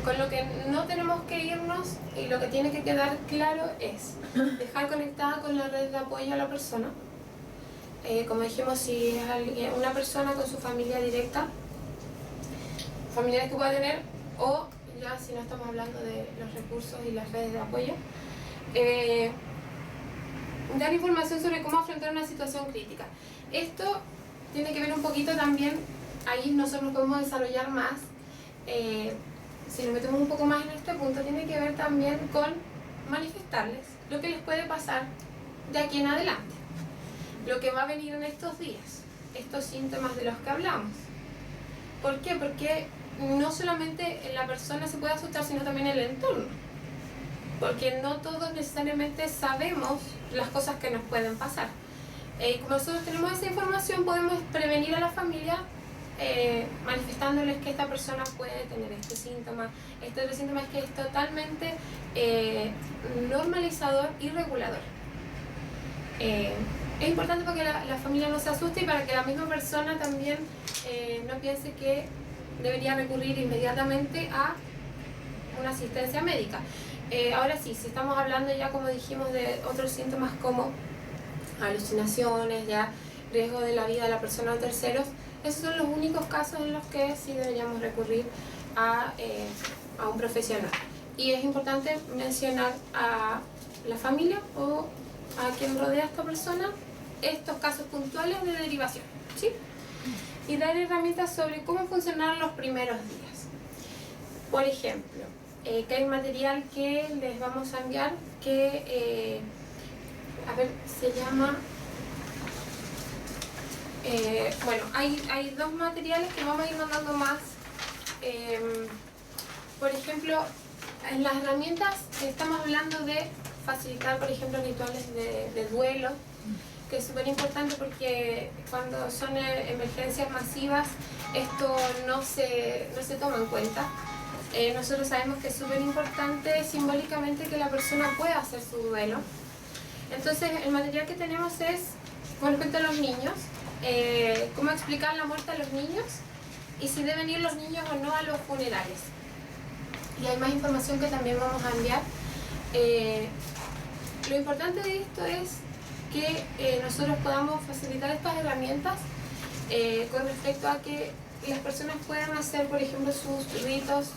con lo que no tenemos que irnos y lo que tiene que quedar claro es dejar conectada con la red de apoyo a la persona. Como dijimos, si es una persona con su familia directa, familiares que pueda tener, o ya si no estamos hablando de los recursos y las redes de apoyo, dar información sobre cómo afrontar una situación crítica. Esto tiene que ver un poquito también, ahí nosotros podemos desarrollar más, si nos metemos un poco más en este punto, tiene que ver también con manifestarles lo que les puede pasar de aquí en adelante, lo que va a venir en estos días, estos síntomas de los que hablamos. ¿Por qué? Porque no solamente la persona se puede asustar, sino también el entorno, porque no todos necesariamente sabemos las cosas que nos pueden pasar. Y como nosotros tenemos esa información, podemos prevenir a la familia manifestándoles que esta persona puede tener este síntoma. Este otro síntoma es que es totalmente normalizador y regulador. Es importante para que la familia no se asuste y para que la misma persona también no piense que debería recurrir inmediatamente a una asistencia médica. Ahora sí, si estamos hablando ya, como dijimos, de otros síntomas como alucinaciones, ya riesgo de la vida de la persona o terceros, esos son los únicos casos en los que sí deberíamos recurrir a un profesional. Y es importante mencionar a la familia o a quien rodea a esta persona estos casos puntuales de derivación, ¿sí? Y dar herramientas sobre cómo funcionar los primeros días. Por ejemplo, que hay material que les vamos a enviar que, se llama... bueno, hay dos materiales que vamos a ir mandando más. Por ejemplo, en las herramientas estamos hablando de facilitar, por ejemplo, rituales de duelo, que es súper importante porque cuando son emergencias masivas esto no se toma en cuenta. Nosotros sabemos que es súper importante simbólicamente que la persona pueda hacer su duelo. Entonces el material que tenemos es con respecto a los niños, cómo explicar la muerte a los niños y si deben ir los niños o no a los funerales. Y hay más información que también vamos a enviar. Lo importante de esto es que nosotros podamos facilitar estas herramientas con respecto a que las personas puedan hacer, por ejemplo, sus ritos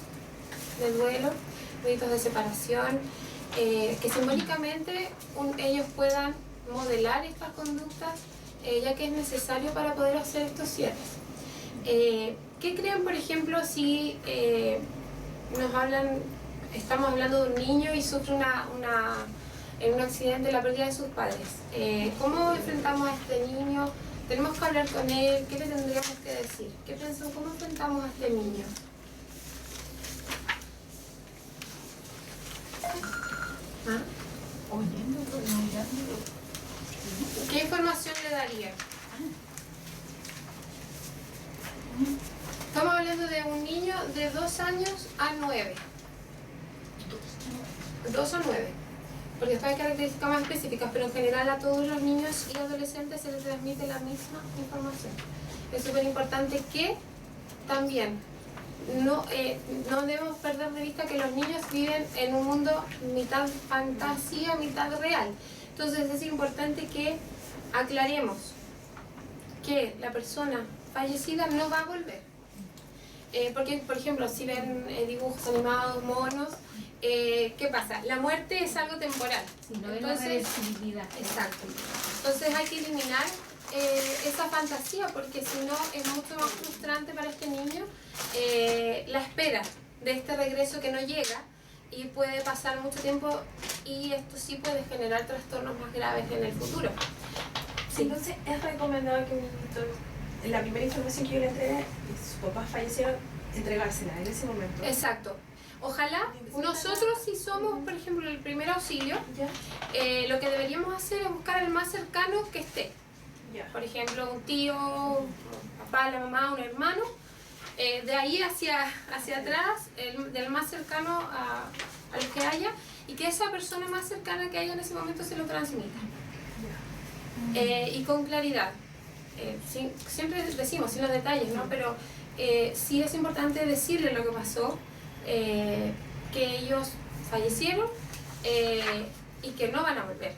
de duelo, ritos de separación, que simbólicamente ellos puedan modelar estas conductas, ya que es necesario para poder hacer estos cierres. ¿Qué creen, por ejemplo, si estamos hablando de un niño y sufre en un accidente la pérdida de sus padres? ¿Cómo enfrentamos a este niño? ¿Tenemos que hablar con él? ¿Qué le tendríamos que decir? ¿Qué piensan? ¿Cómo enfrentamos a este niño? ¿Ah? ¿Qué información le daría? Estamos hablando de un niño de 2 años a 9. 2 a 9. Porque después hay características más específicas, pero en general a todos los niños y adolescentes se les transmite la misma información. Es súper importante que también no debemos perder de vista que los niños viven en un mundo mitad fantasía, mitad real. Entonces es importante que aclaremos que la persona fallecida no va a volver. Porque, por ejemplo, si ven dibujos animados, monos, ¿qué pasa? La muerte es algo temporal. Si no hay entonces, reversibilidad. Exacto. Entonces hay que eliminar esa fantasía, porque si no es mucho más frustrante para este niño la espera de este regreso que no llega, y puede pasar mucho tiempo y esto sí puede generar trastornos más graves en el futuro. Sí. Entonces es recomendado que un niñito, la primera información que yo le entregué, sus papás fallecieron, entregársela en ese momento. Exacto. Ojalá nosotros, si somos, por ejemplo, el primer auxilio, lo que deberíamos hacer es buscar al más cercano que esté. Por ejemplo, un tío, un papá, la mamá, un hermano. De ahí hacia atrás, del más cercano a los que haya, y que esa persona más cercana que haya en ese momento se lo transmita. Y con claridad. Siempre decimos, sin los detalles, ¿no? Pero sí es importante decirle lo que pasó, que ellos fallecieron y que no van a volver.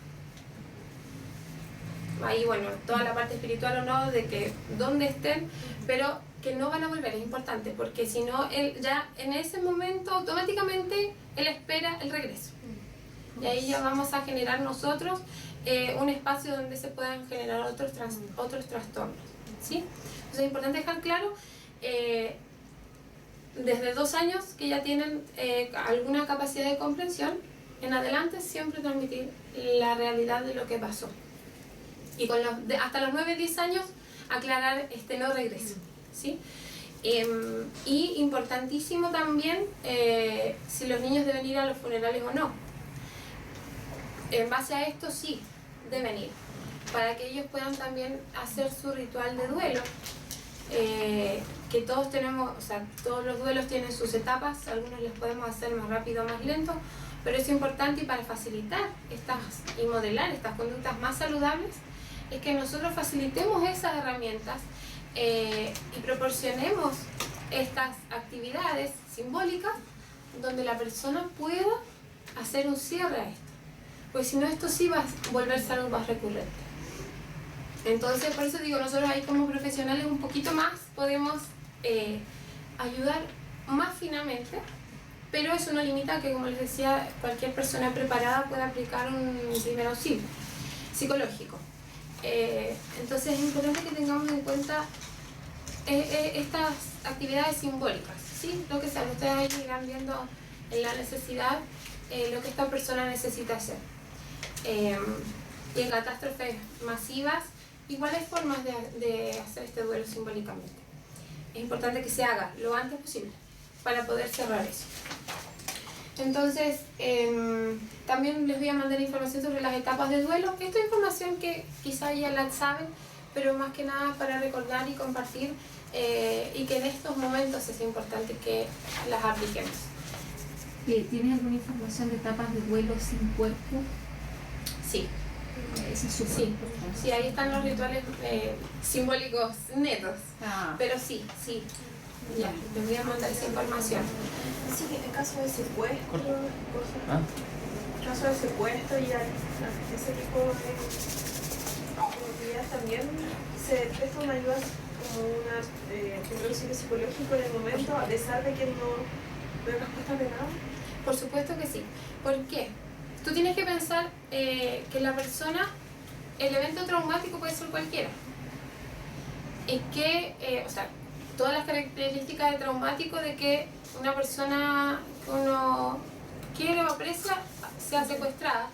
Ahí, bueno, toda la parte espiritual o no, de que dónde estén, pero que no van a volver, es importante, porque si no, él ya en ese momento automáticamente él espera el regreso. Y ahí ya vamos a generar nosotros un espacio donde se puedan generar otros trastornos, ¿sí? Entonces es importante dejar claro, desde 2 años que ya tienen alguna capacidad de comprensión, en adelante siempre transmitir la realidad de lo que pasó. Y hasta los 9-10 años aclarar este no regreso, ¿sí? Y importantísimo también si los niños deben ir a los funerales o no. En base a esto sí deben ir, para que ellos puedan también hacer su ritual de duelo. Que todos tenemos, o sea, todos los duelos tienen sus etapas, algunos los podemos hacer más rápido o más lento, pero es importante, y para facilitar y modelar estas conductas más saludables, es que nosotros facilitemos esas herramientas y proporcionemos estas actividades simbólicas donde la persona pueda hacer un cierre a esto. Pues si no, esto sí va a volverse algo más recurrente. Entonces, por eso digo, nosotros ahí como profesionales un poquito más podemos ayudar más finamente, pero eso no limita que, como les decía, cualquier persona preparada pueda aplicar un primer auxilio psicológico. Entonces es importante que tengamos en cuenta estas actividades simbólicas, ¿sí? Lo que sea, ustedes ahí irán viendo en la necesidad lo que esta persona necesita hacer. Y en catástrofes masivas, igual hay formas de hacer este duelo simbólicamente. Es importante que se haga lo antes posible para poder cerrar eso. Entonces, también les voy a mandar información sobre las etapas de duelo. Esta es información que quizá ya la saben, pero más que nada para recordar y compartir, y que en estos momentos es importante que las apliquemos. ¿Tienes alguna información de etapas de duelo sin cuerpo? Sí. Eso es súper importante. Sí, ahí están los rituales simbólicos netos. Pero sí. Ya, les voy a mandar esa información. Así que en caso de secuestro, ¿Ah? en caso de secuestro y ese tipo de actividades también se presta una ayuda como un primer auxilio psicológico en el momento, a pesar de que no hay respuesta de nada. Por supuesto que sí. ¿Por qué? Tú tienes que pensar que la persona, el evento traumático puede ser cualquiera. Y que, o sea, todas las características de traumático de que una persona que uno quiere o aprecia sea secuestrada.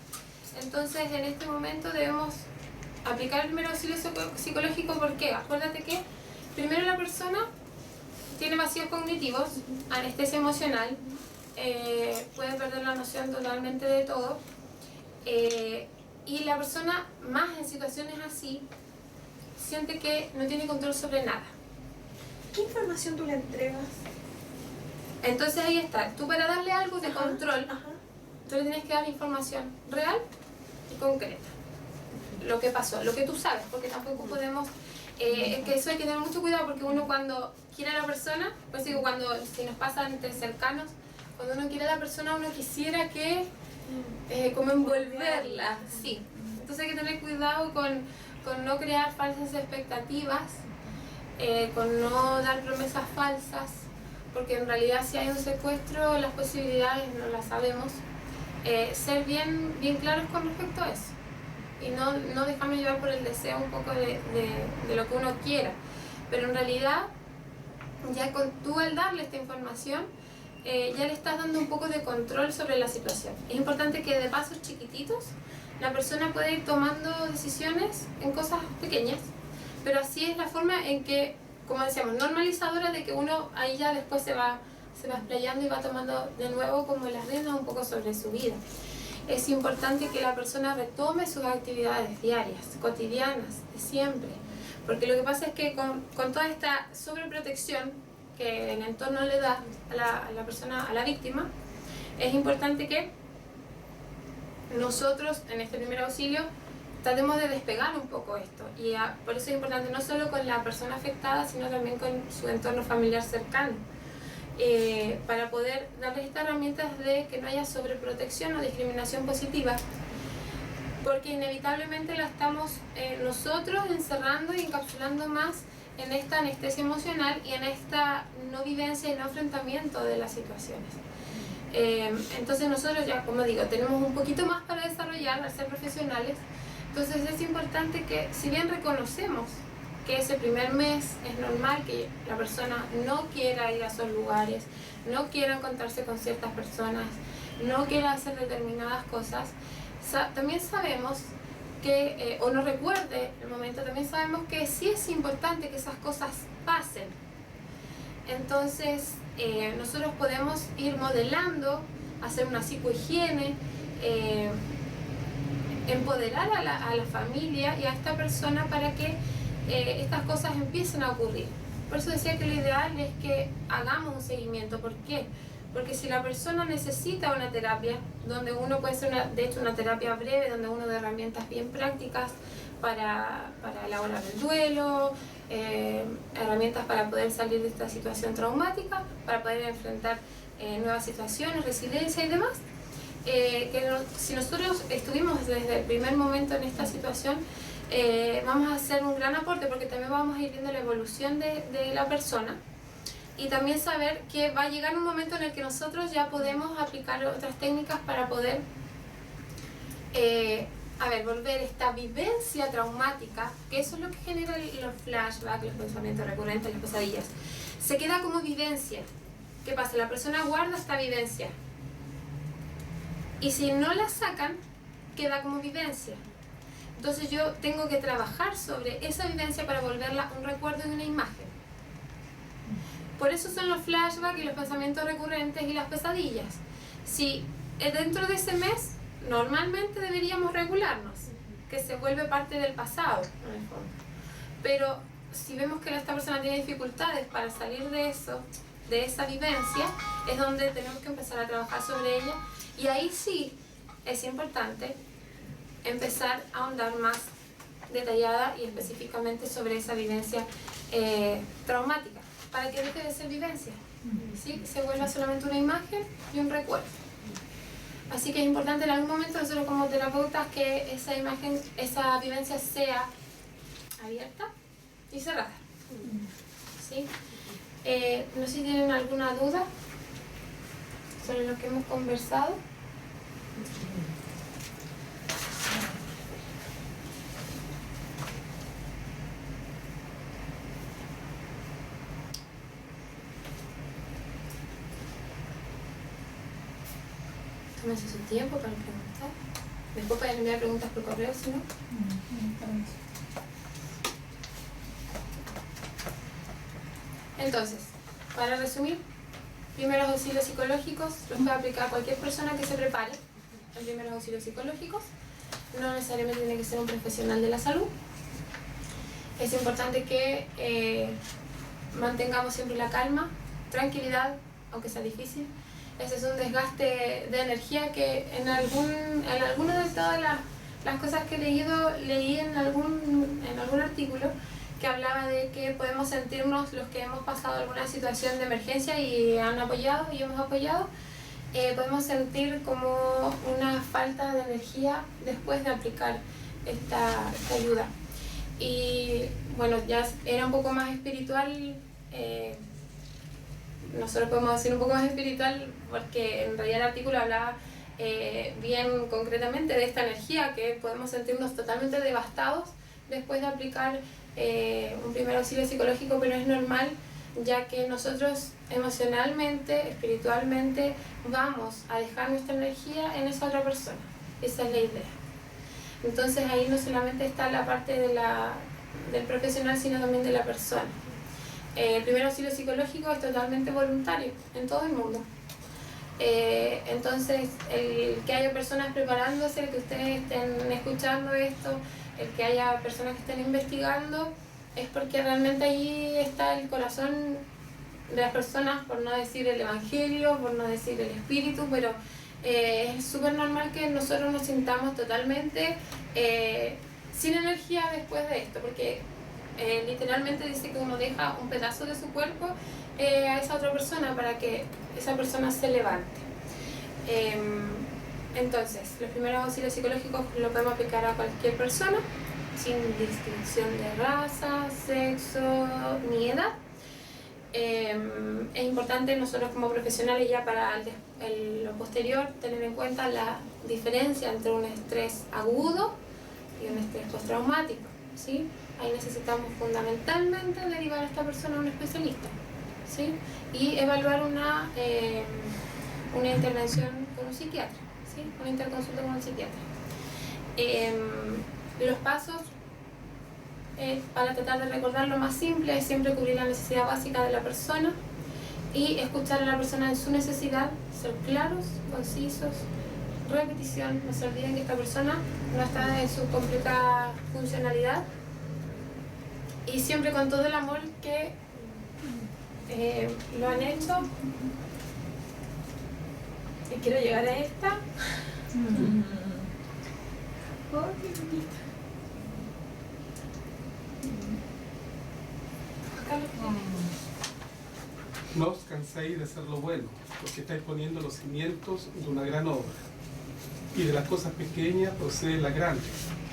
Entonces, en este momento debemos aplicar el primer auxilio psicológico. ¿Por qué? Acuérdate que primero la persona tiene vacíos cognitivos, anestesia emocional, puede perder la noción totalmente de todo, y la persona, más en situaciones así, siente que no tiene control sobre nada. ¿Qué información tú le entregas? Entonces ahí está, tú para darle algo de control, tú le tienes que dar información real y concreta. Lo que pasó, lo que tú sabes, porque tampoco podemos, es que eso hay que tener mucho cuidado, porque uno cuando quiere a la persona, pues digo, si nos pasa entre cercanos, cuando uno quiere a la persona, uno quisiera que, como envolverla, sí. Entonces hay que tener cuidado con no crear falsas expectativas, con no dar promesas falsas, porque en realidad si hay un secuestro, las posibilidades no las sabemos. Ser bien claros con respecto a eso, y no dejarnos llevar por el deseo un poco de lo que uno quiera. Pero en realidad, ya tú al darle esta información, ya le estás dando un poco de control sobre la situación. Es importante que de pasos chiquititos la persona pueda ir tomando decisiones en cosas pequeñas, pero así es la forma en que, como decíamos, normalizadora de que uno ahí ya después se va explayando y va tomando de nuevo como las riendas un poco sobre su vida. Es importante que la persona retome sus actividades diarias, cotidianas, de siempre, porque lo que pasa es que con toda esta sobreprotección que el entorno le da a la persona, a la víctima, es importante que nosotros en este primer auxilio tratemos de despegar un poco esto, y por eso es importante no solo con la persona afectada, sino también con su entorno familiar cercano, para poder darles estas herramientas de que no haya sobreprotección o discriminación positiva, porque inevitablemente la estamos nosotros encerrando y encapsulando más en esta anestesia emocional y en esta no vivencia y no enfrentamiento de las situaciones. Entonces nosotros ya, como digo, tenemos un poquito más para desarrollar al ser profesionales. Entonces es importante que, si bien reconocemos que ese primer mes es normal que la persona no quiera ir a esos lugares, no quiera encontrarse con ciertas personas, no quiera hacer determinadas cosas, también sabemos que, o no recuerde el momento, también sabemos que sí es importante que esas cosas pasen. Entonces nosotros podemos ir modelando, hacer una psicohigiene, empoderar a la familia y a esta persona para que estas cosas empiecen a ocurrir. Por eso decía que lo ideal es que hagamos un seguimiento. ¿Por qué? Porque si la persona necesita una terapia, donde uno puede ser, de hecho, una terapia breve, donde uno da herramientas bien prácticas para elaborar el duelo, herramientas para poder salir de esta situación traumática, para poder enfrentar nuevas situaciones, resiliencia y demás, si nosotros estuvimos desde el primer momento en esta situación, vamos a hacer un gran aporte, porque también vamos a ir viendo la evolución de la persona, y también saber que va a llegar un momento en el que nosotros ya podemos aplicar otras técnicas para poder volver esta vivencia traumática, que eso es lo que genera los flashbacks, los pensamientos recurrentes, las pesadillas. Se queda como vivencia. ¿Qué pasa? La persona guarda esta vivencia. Y si no la sacan, queda como vivencia. Entonces yo tengo que trabajar sobre esa vivencia para volverla un recuerdo y una imagen. Por eso son los flashbacks y los pensamientos recurrentes y las pesadillas. Si dentro de ese mes, normalmente deberíamos regularnos, que se vuelve parte del pasado, en el fondo. Pero si vemos que esta persona tiene dificultades para salir de eso, de esa vivencia, es donde tenemos que empezar a trabajar sobre ella, y ahí sí es importante empezar a ahondar más detallada y específicamente sobre esa vivencia traumática, para que deje de ser vivencia, ¿sí? Se vuelva solamente una imagen y un recuerdo. Así que es importante en algún momento nosotros como terapeutas que esa imagen, esa vivencia sea abierta y cerrada, ¿sí? No sé si tienen alguna duda sobre lo que hemos conversado. Tómense su tiempo para preguntar. Después pueden enviar preguntas por correo, si no. Entonces, para resumir, primeros auxilios psicológicos los puede aplicar cualquier persona que se prepare en primeros auxilios psicológicos. No necesariamente tiene que ser un profesional de la salud. Es importante que mantengamos siempre la calma, tranquilidad, aunque sea difícil. Ese es un desgaste de energía que en alguna de todas las cosas que he leído, leí en algún artículo que hablaba de que podemos sentirnos, los que hemos pasado alguna situación de emergencia y han apoyado y hemos apoyado, podemos sentir como una falta de energía después de aplicar esta ayuda. Y bueno, ya era un poco más espiritual, nosotros podemos decir un poco más espiritual porque en realidad el artículo hablaba bien concretamente de esta energía, que podemos sentirnos totalmente devastados después de aplicar un primer auxilio psicológico, pero es normal, ya que nosotros emocionalmente, espiritualmente, vamos a dejar nuestra energía en esa otra persona. Esa es la idea. Entonces ahí no solamente está la parte del profesional, sino también de la persona. El primer auxilio psicológico es totalmente voluntario en todo el mundo. Entonces, el que haya personas preparándose, el que ustedes estén escuchando esto, el que haya personas que estén investigando, es porque realmente ahí está el corazón de las personas, por no decir el evangelio, por no decir el espíritu, pero es súper normal que nosotros nos sintamos totalmente sin energía después de esto, porque literalmente dice que uno deja un pedazo de su cuerpo a esa otra persona para que esa persona se levante. Entonces, los primeros auxilios psicológicos los podemos aplicar a cualquier persona, sin distinción de raza, sexo ni edad. Es importante nosotros como profesionales ya para lo posterior tener en cuenta la diferencia entre un estrés agudo y un estrés postraumático, ¿sí? Ahí necesitamos fundamentalmente derivar a esta persona a un especialista, ¿sí? Y evaluar una intervención con un psiquiatra, ¿sí? Una interconsulta con un psiquiatra. Los pasos para tratar de recordar lo más simple es siempre cubrir la necesidad básica de la persona y escuchar a la persona en su necesidad, ser claros, concisos, repetición. No se olviden que esta persona no está en su completa funcionalidad, y siempre con todo el amor que lo han hecho, que quiero llegar a esta. Oh, qué bonita. No os canséis de hacer lo bueno, porque estáis poniendo los cimientos de una gran obra. Y de las cosas pequeñas procede la grande.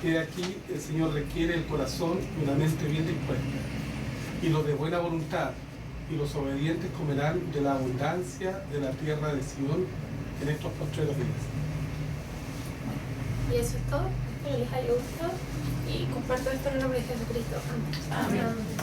Que aquí el Señor requiere el corazón y una mente bien dispuesta. Y los de buena voluntad y los obedientes comerán de la abundancia de la tierra de Sion en estos postreros días. Y eso es todo. Espero les haya gustado. Y comparto esto en el nombre de Jesucristo. Amén.